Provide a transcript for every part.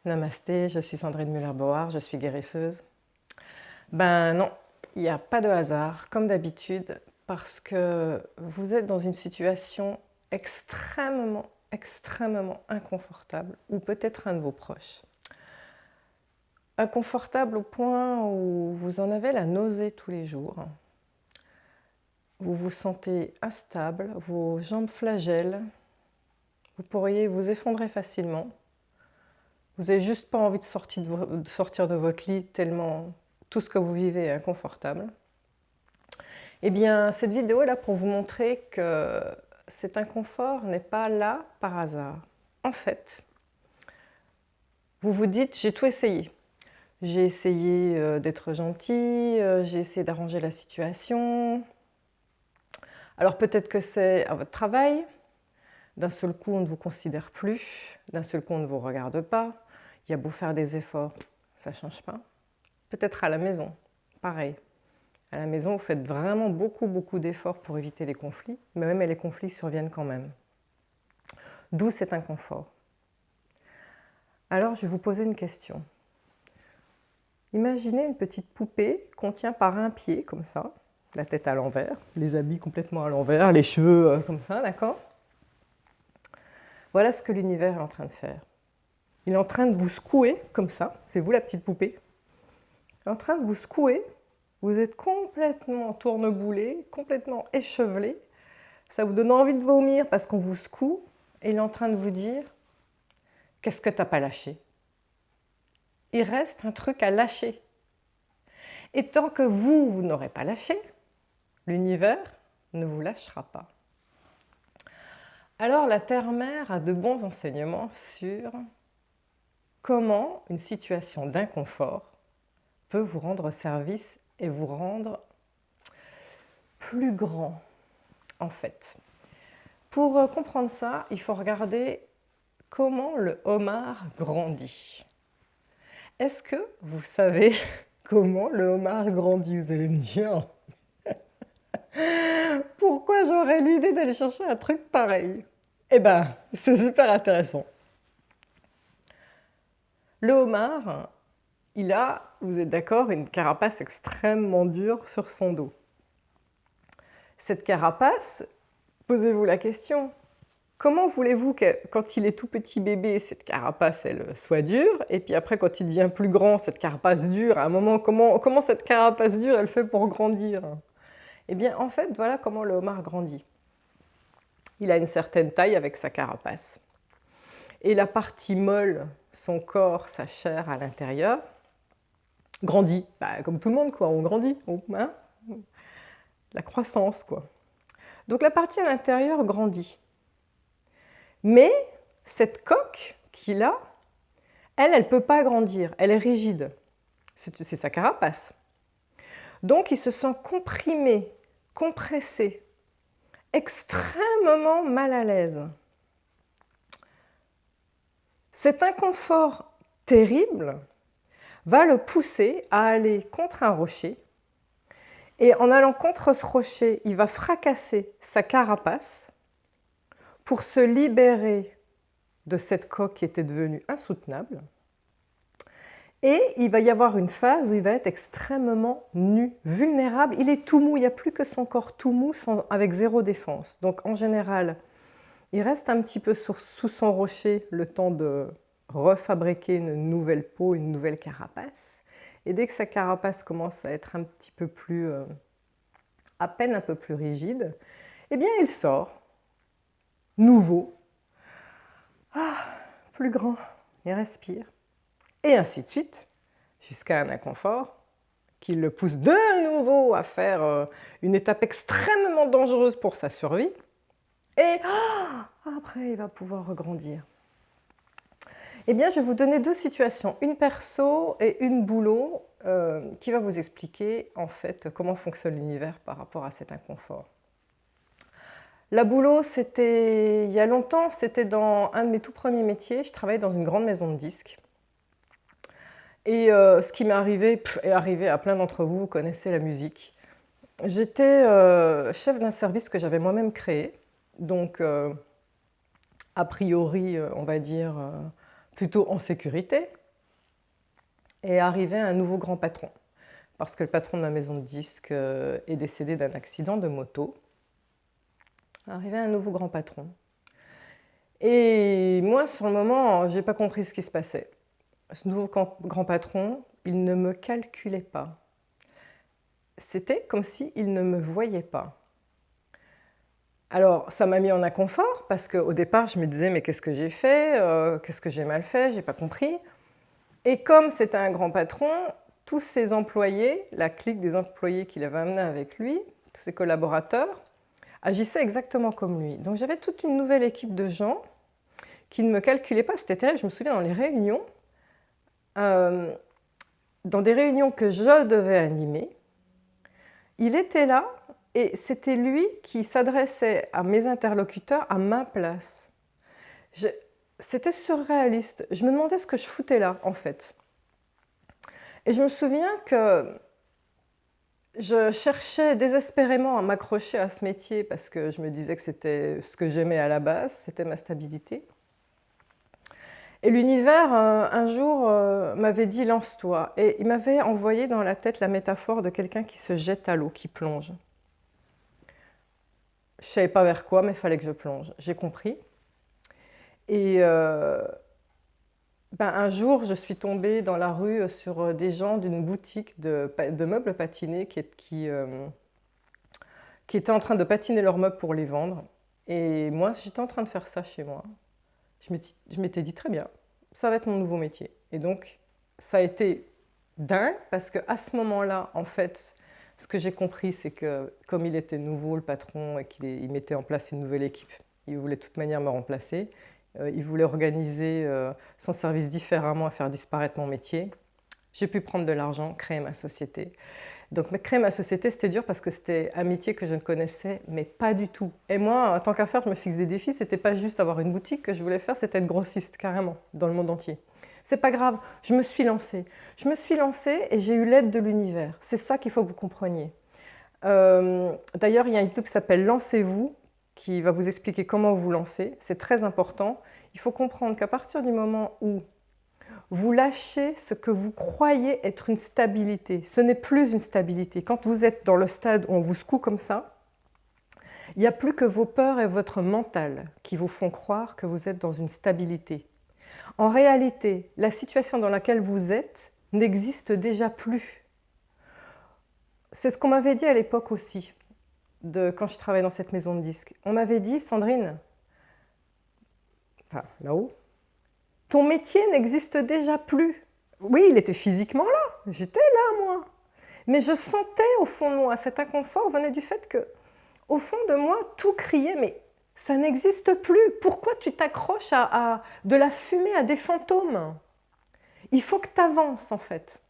Namasté, je suis Sandrine Muller-Bohar, je suis guérisseuse. Ben non, il n'y a pas de hasard, comme d'habitude, parce que vous êtes dans une situation extrêmement inconfortable, ou peut-être un de vos proches. Inconfortable au point où vous en avez la nausée tous les jours. Vous vous sentez instable, vos jambes flagellent, vous pourriez vous effondrer facilement. Vous n'avez juste pas envie de sortir de votre lit tellement tout ce que vous vivez est inconfortable. Eh bien, cette vidéo est là pour vous montrer que cet inconfort n'est pas là par hasard. En fait, vous vous dites, j'ai tout essayé. J'ai essayé d'être gentil, j'ai essayé d'arranger la situation. Alors peut-être que c'est à votre travail. D'un seul coup, on ne vous considère plus. D'un seul coup, on ne vous regarde pas. Il y a beau faire des efforts, ça ne change pas. Peut-être à la maison, pareil. À la maison, vous faites vraiment beaucoup d'efforts pour éviter les conflits, mais même les conflits surviennent quand même. D'où cet inconfort. Alors, je vais vous poser une question. Imaginez une petite poupée qu'on tient par un pied, comme ça, la tête à l'envers, les habits complètement à l'envers, les cheveux comme ça, d'accord? Voilà ce que l'univers est en train de faire. Il est en train de vous secouer, comme ça, c'est vous la petite poupée. Il est en train de vous secouer, vous êtes complètement tourneboulé, complètement échevelé. Ça vous donne envie de vomir parce qu'on vous secoue et il est en train de vous dire « Qu'est-ce que tu n'as pas lâché ?» Il reste un truc à lâcher. Et tant que vous n'aurez pas lâché, l'univers ne vous lâchera pas. Alors la Terre-Mère a de bons enseignements sur comment une situation d'inconfort peut vous rendre service et vous rendre plus grand, en fait. Pour comprendre ça, il faut regarder comment le homard grandit. Est-ce que vous savez comment le homard grandit? Vous allez me dire. Pourquoi j'aurais l'idée d'aller chercher un truc pareil? Eh ben, c'est super intéressant. Le homard, il a, vous êtes d'accord, une carapace extrêmement dure sur son dos. Cette carapace, posez-vous la question, comment voulez-vous que, quand il est tout petit bébé, cette carapace elle soit dure, et puis après, quand il devient plus grand, cette carapace dure, à un moment, comment cette carapace dure, elle fait pour grandir? Eh bien, en fait, voilà comment le homard grandit. Il a une certaine taille avec sa carapace. Et la partie molle, son corps, sa chair à l'intérieur, grandit. Bah, comme tout le monde, quoi, on grandit. Hein, la croissance, quoi. Donc la partie à l'intérieur grandit. Mais cette coque qu'il a, elle ne peut pas grandir. Elle est rigide. C'est sa carapace. Donc il se sent comprimé, compressé, extrêmement mal à l'aise. Cet inconfort terrible va le pousser à aller contre un rocher. Et en allant contre ce rocher, il va fracasser sa carapace pour se libérer de cette coque qui était devenue insoutenable. Et il va y avoir une phase où il va être extrêmement nu, vulnérable. Il est tout mou, il n'y a plus que son corps tout mou avec zéro défense. Donc en général, il reste un petit peu sous son rocher le temps de refabriquer une nouvelle peau, une nouvelle carapace. Et dès que sa carapace commence à être un petit peu plus, à peine un peu plus rigide, eh bien il sort, nouveau, plus grand, il respire. Et ainsi de suite, jusqu'à un inconfort qui le pousse de nouveau à faire une étape extrêmement dangereuse pour sa survie. Et après, il va pouvoir regrandir. Eh bien, je vais vous donner deux situations, une perso et une boulot, qui va vous expliquer en fait comment fonctionne l'univers par rapport à cet inconfort. La boulot, c'était il y a longtemps, c'était dans un de mes tout premiers métiers. Je travaillais dans une grande maison de disques. Et ce qui m'est arrivé est arrivé à plein d'entre vous, vous connaissez la musique. J'étais chef d'un service que j'avais moi-même créé, donc a priori, on va dire, plutôt en sécurité, et arrivait un nouveau grand patron. Parce que le patron de ma maison de disques est décédé d'un accident de moto. Arrivait un nouveau grand patron. Et moi, sur le moment, je n'ai pas compris ce qui se passait. Ce nouveau grand patron, il ne me calculait pas. C'était comme s'il ne me voyait pas. Alors, ça m'a mis en inconfort, parce qu'au départ, je me disais, mais qu'est-ce que j'ai fait? Qu'est-ce que j'ai mal fait? Je n'ai pas compris. Et comme c'était un grand patron, tous ses employés, la clique des employés qu'il avait amenés avec lui, tous ses collaborateurs, agissaient exactement comme lui. Donc j'avais toute une nouvelle équipe de gens qui ne me calculaient pas. C'était terrible. Je me souviens dans les réunions, dans des réunions que je devais animer, il était là et c'était lui qui s'adressait à mes interlocuteurs à ma place. C'était surréaliste. Je me demandais ce que je foutais là, en fait. Et je me souviens que je cherchais désespérément à m'accrocher à ce métier parce que je me disais que c'était ce que j'aimais à la base, c'était ma stabilité. Et l'univers, un jour, m'avait dit « lance-toi ». Et il m'avait envoyé dans la tête la métaphore de quelqu'un qui se jette à l'eau, qui plonge. Je ne savais pas vers quoi, mais il fallait que je plonge. J'ai compris. Et un jour, je suis tombée dans la rue sur des gens d'une boutique de meubles patinés qui étaient en train de patiner leurs meubles pour les vendre. Et moi, j'étais en train de faire ça chez moi. Je m'étais dit, très bien, ça va être mon nouveau métier. Et donc, ça a été dingue, parce qu'à ce moment-là, en fait, ce que j'ai compris, c'est que comme il était nouveau, le patron, et qu'il mettait en place une nouvelle équipe, il voulait de toute manière me remplacer. Il voulait organiser son service différemment, à faire disparaître mon métier. J'ai pu prendre de l'argent, créer ma société. Donc créer ma société, c'était dur parce que c'était un métier que je ne connaissais, mais pas du tout. Et moi, en tant qu'affaire, je me fixe des défis. C'était pas juste avoir une boutique que je voulais faire, c'était être grossiste carrément dans le monde entier. C'est pas grave, je me suis lancée. Je me suis lancée et j'ai eu l'aide de l'univers. C'est ça qu'il faut que vous compreniez. D'ailleurs, il y a un YouTube qui s'appelle « Lancez-vous » qui va vous expliquer comment vous lancer. C'est très important. Il faut comprendre qu'à partir du moment où vous lâchez ce que vous croyez être une stabilité, ce n'est plus une stabilité. Quand vous êtes dans le stade où on vous secoue comme ça, il n'y a plus que vos peurs et votre mental qui vous font croire que vous êtes dans une stabilité. En réalité, la situation dans laquelle vous êtes n'existe déjà plus. C'est ce qu'on m'avait dit à l'époque aussi, quand je travaillais dans cette maison de disques. On m'avait dit, Sandrine, enfin là-haut, ton métier n'existe déjà plus. Oui, il était physiquement là, j'étais là moi. Mais je sentais au fond de moi, cet inconfort venait du fait que, au fond de moi, tout criait, mais ça n'existe plus. Pourquoi tu t'accroches à de la fumée, à des fantômes? Il faut que tu avances en fait.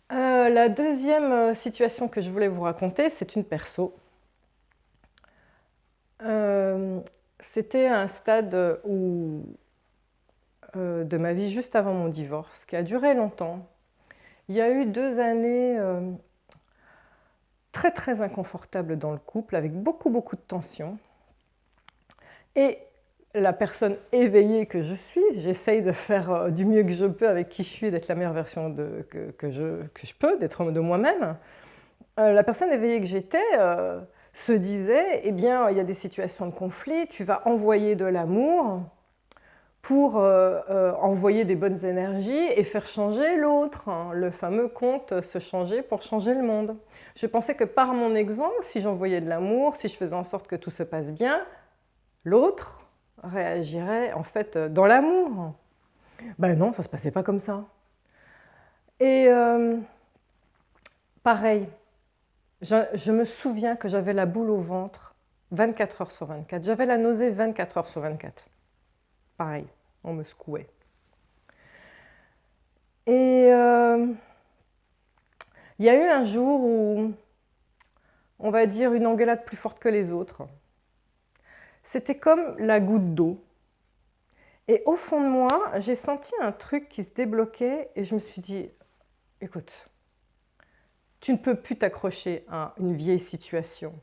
La deuxième situation que je voulais vous raconter, c'est une perso. C'était un stade de ma vie juste avant mon divorce, qui a duré longtemps. Il y a eu 2 années très très inconfortables dans le couple, avec beaucoup de tensions. Et la personne éveillée que je suis, j'essaye de faire du mieux que je peux avec qui je suis, d'être la meilleure version que je peux, d'être de moi-même. La personne éveillée que j'étais se disait, eh bien, il y a des situations de conflit, tu vas envoyer de l'amour pour envoyer des bonnes énergies et faire changer l'autre. Hein, le fameux conte « se changer pour changer le monde ». Je pensais que par mon exemple, si j'envoyais de l'amour, si je faisais en sorte que tout se passe bien, l'autre réagirait en fait dans l'amour. Ben non, ça ne se passait pas comme ça. Et pareil, je me souviens que j'avais la boule au ventre 24 heures sur 24. J'avais la nausée 24 heures sur 24. Pareil, on me secouait. Et il y a eu un jour où, on va dire, une engueulade plus forte que les autres. C'était comme la goutte d'eau. Et au fond de moi, j'ai senti un truc qui se débloquait et je me suis dit, écoute, tu ne peux plus t'accrocher à une vieille situation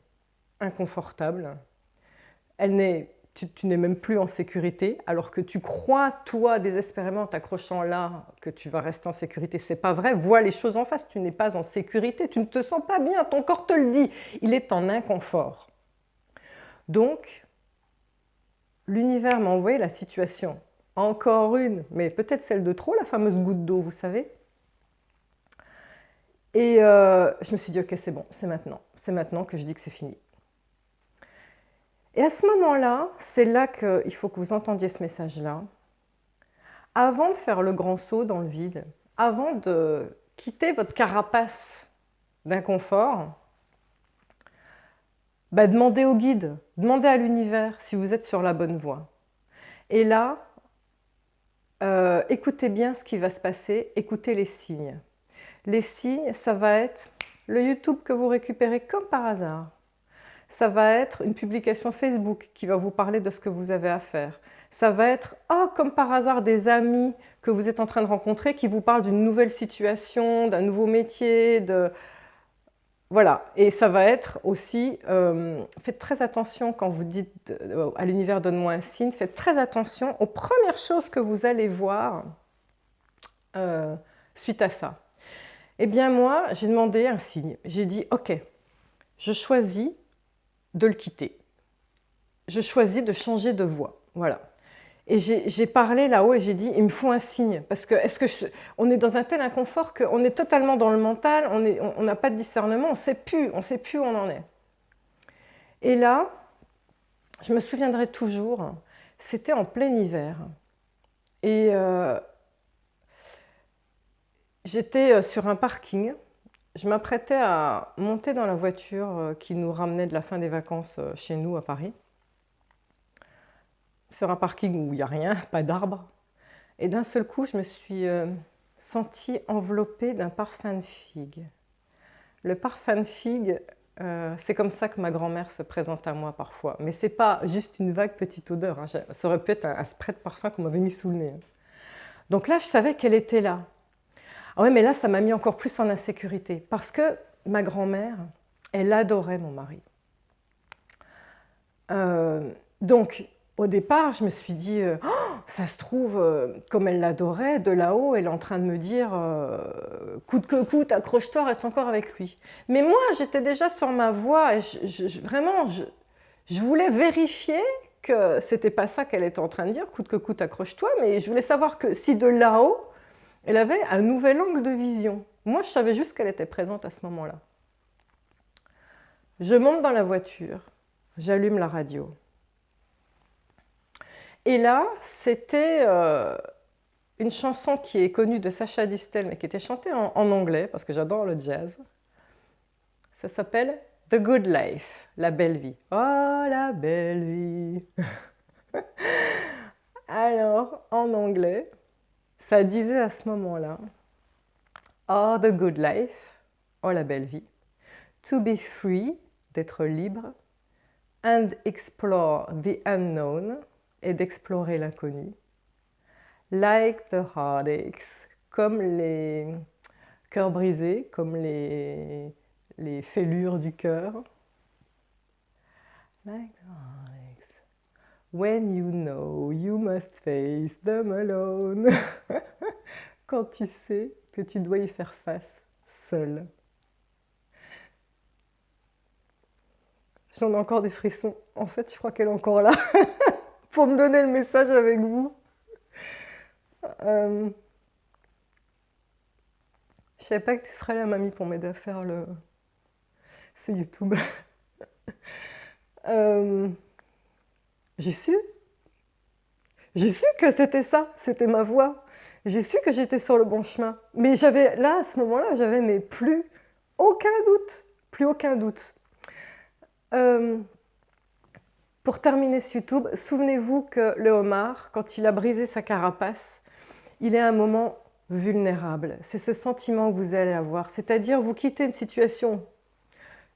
inconfortable. Elle n'est tu n'es même plus en sécurité, alors que tu crois, toi, désespérément, en t'accrochant là, que tu vas rester en sécurité. C'est pas vrai, vois les choses en face, tu n'es pas en sécurité, tu ne te sens pas bien, ton corps te le dit, il est en inconfort. Donc, l'univers m'a envoyé la situation, encore une, mais peut-être celle de trop, la fameuse goutte d'eau, vous savez. Et je me suis dit, ok, c'est bon, c'est maintenant que je dis que c'est fini. Et à ce moment-là, c'est là qu'il faut que vous entendiez ce message-là. Avant de faire le grand saut dans le vide, avant de quitter votre carapace d'inconfort, demandez au guide, demandez à l'univers si vous êtes sur la bonne voie. Et là, écoutez bien ce qui va se passer, écoutez les signes. Les signes, ça va être le YouTube que vous récupérez comme par hasard. Ça va être une publication Facebook qui va vous parler de ce que vous avez à faire. Ça va être, comme par hasard, des amis que vous êtes en train de rencontrer qui vous parlent d'une nouvelle situation, d'un nouveau métier, Voilà. Et ça va être aussi, faites très attention quand vous dites à l'univers donne-moi un signe, faites très attention aux premières choses que vous allez voir suite à ça. Eh bien moi, j'ai demandé un signe. J'ai dit, ok, je choisis de le quitter. Je choisis de changer de voie. Voilà. Et j'ai parlé là-haut et j'ai dit, il me faut un signe. Parce que, on est dans un tel inconfort qu'on est totalement dans le mental, on n'a pas de discernement, on ne sait plus où on en est. Et là, je me souviendrai toujours, c'était en plein hiver. Et j'étais sur un parking. Je m'apprêtais à monter dans la voiture qui nous ramenait de la fin des vacances chez nous à Paris. Sur un parking où il n'y a rien, pas d'arbres. Et d'un seul coup, je me suis sentie enveloppée d'un parfum de figue. Le parfum de figue, c'est comme ça que ma grand-mère se présente à moi parfois. Mais ce n'est pas juste une vague petite odeur. Hein. Ça aurait pu être un spray de parfum qu'on m'avait mis sous le nez. Hein. Donc là, je savais qu'elle était là. Ah ouais, mais là, ça m'a mis encore plus en insécurité. Parce que ma grand-mère, elle adorait mon mari. Donc, au départ, je me suis dit, ça se trouve, comme elle l'adorait, de là-haut, elle est en train de me dire, coûte que coûte, accroche-toi, reste encore avec lui. Mais moi, j'étais déjà sur ma voie et vraiment, je voulais vérifier que c'était pas ça qu'elle était en train de dire, coûte que coûte, accroche-toi, mais je voulais savoir que si de là-haut, elle avait un nouvel angle de vision. Moi, je savais juste qu'elle était présente à ce moment-là. Je monte dans la voiture, j'allume la radio. Et là, c'était une chanson qui est connue de Sacha Distel, mais qui était chantée en anglais, parce que j'adore le jazz. Ça s'appelle The Good Life, la belle vie. Oh, la belle vie. Alors, en anglais, ça disait à ce moment-là, oh, the good life, oh, la belle vie, to be free, d'être libre, and explore the unknown, et d'explorer l'inconnu, like the heartaches, comme les cœurs brisés, comme les fêlures du cœur. Like the heartaches, when you know you must face them alone. Quand tu sais que tu dois y faire face seul. J'en ai encore des frissons. En fait, je crois qu'elle est encore là pour me donner le message avec vous. Je savais pas que tu serais là, mamie, pour m'aider à faire ce YouTube. J'ai su que c'était ça, c'était ma voix. J'ai su que j'étais sur le bon chemin. Mais j'avais, là, à ce moment-là, j'avais plus aucun doute. Pour terminer ce YouTube, souvenez-vous que le homard, quand il a brisé sa carapace, il est à un moment vulnérable. C'est ce sentiment que vous allez avoir. C'est-à-dire, vous quittez une situation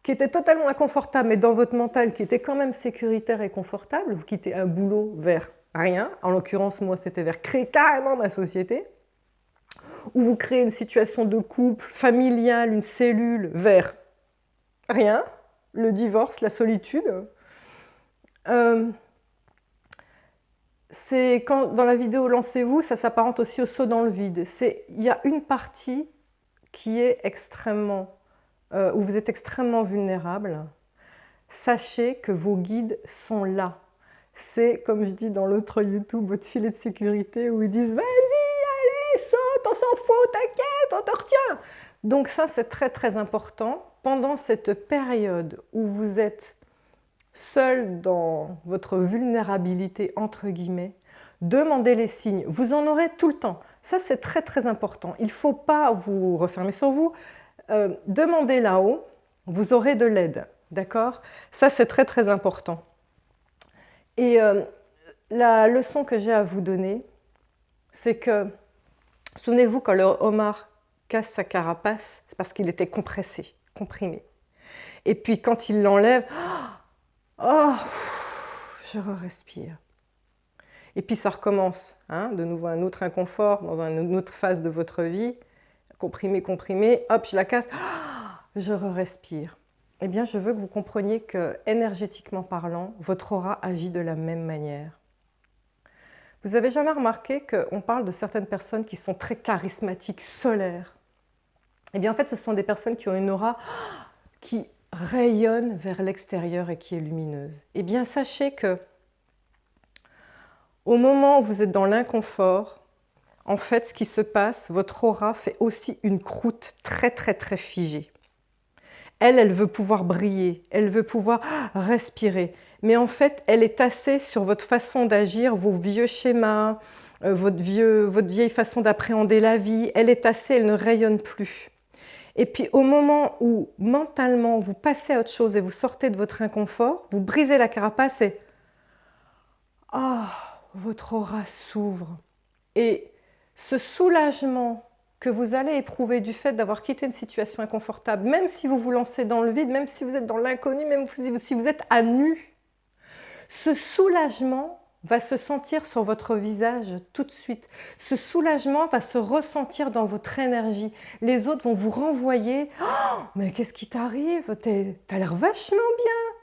qui était totalement inconfortable, mais dans votre mental, qui était quand même sécuritaire et confortable. Vous quittez un boulot vers rien. En l'occurrence, moi, c'était vers créer carrément ma société. Ou vous créez une situation de couple, familiale, une cellule, vers rien. Le divorce, la solitude. c'est quand dans la vidéo Lancez-vous, ça s'apparente aussi au saut dans le vide. Il y a une partie qui est extrêmement, où vous êtes extrêmement vulnérable. Sachez que vos guides sont là. C'est, comme je dis dans l'autre YouTube, votre filet de sécurité, où ils disent « Vas-y, allez, saute, on s'en fout, t'inquiète, on te retient !» Donc ça, c'est très très important. Pendant cette période où vous êtes seul dans votre vulnérabilité, entre guillemets, demandez les signes. Vous en aurez tout le temps. Ça, c'est très très important. Il ne faut pas vous refermer sur vous. Demandez là-haut, vous aurez de l'aide. D'accord? Ça, c'est très très important. Et la leçon que j'ai à vous donner, c'est que, souvenez-vous, quand le homard casse sa carapace, c'est parce qu'il était compressé, comprimé. Et puis quand il l'enlève, oh, je respire. Et puis ça recommence, hein, de nouveau un autre inconfort dans une autre phase de votre vie, comprimé, comprimé, hop, je la casse, je respire. Eh bien, je veux que vous compreniez que, énergétiquement parlant, votre aura agit de la même manière. Vous avez jamais remarqué qu'on parle de certaines personnes qui sont très charismatiques, solaires? Eh bien, en fait, ce sont des personnes qui ont une aura qui rayonne vers l'extérieur et qui est lumineuse. Eh bien, sachez que au moment où vous êtes dans l'inconfort, en fait, ce qui se passe, votre aura fait aussi une croûte très, très, très figée. Elle veut pouvoir briller, elle veut pouvoir respirer. Mais en fait, elle est tassée sur votre façon d'agir, vos vieux schémas, votre vieille façon d'appréhender la vie. Elle est tassée, elle ne rayonne plus. Et puis au moment où mentalement vous passez à autre chose et vous sortez de votre inconfort, vous brisez la carapace et votre aura s'ouvre. Et ce soulagement que vous allez éprouver du fait d'avoir quitté une situation inconfortable, même si vous vous lancez dans le vide, même si vous êtes dans l'inconnu, même si vous êtes à nu, ce soulagement va se sentir sur votre visage tout de suite. Ce soulagement va se ressentir dans votre énergie. Les autres vont vous renvoyer « Oh, mais qu'est-ce qui t'arrive? T'as l'air vachement bien !»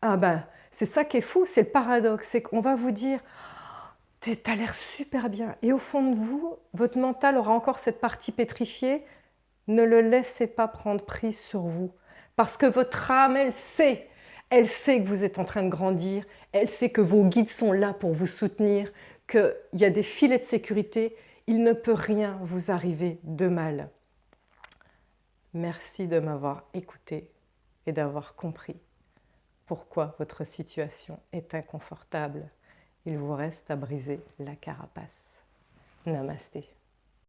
Ah ben, c'est ça qui est fou, c'est le paradoxe, c'est qu'on va vous dire « T'as l'air super bien !» Et au fond de vous, votre mental aura encore cette partie pétrifiée. Ne le laissez pas prendre prise sur vous. Parce que votre âme, elle sait que vous êtes en train de grandir, elle sait que vos guides sont là pour vous soutenir, qu'il y a des filets de sécurité, il ne peut rien vous arriver de mal. Merci de m'avoir écouté et d'avoir compris pourquoi votre situation est inconfortable. Il vous reste à briser la carapace. Namasté.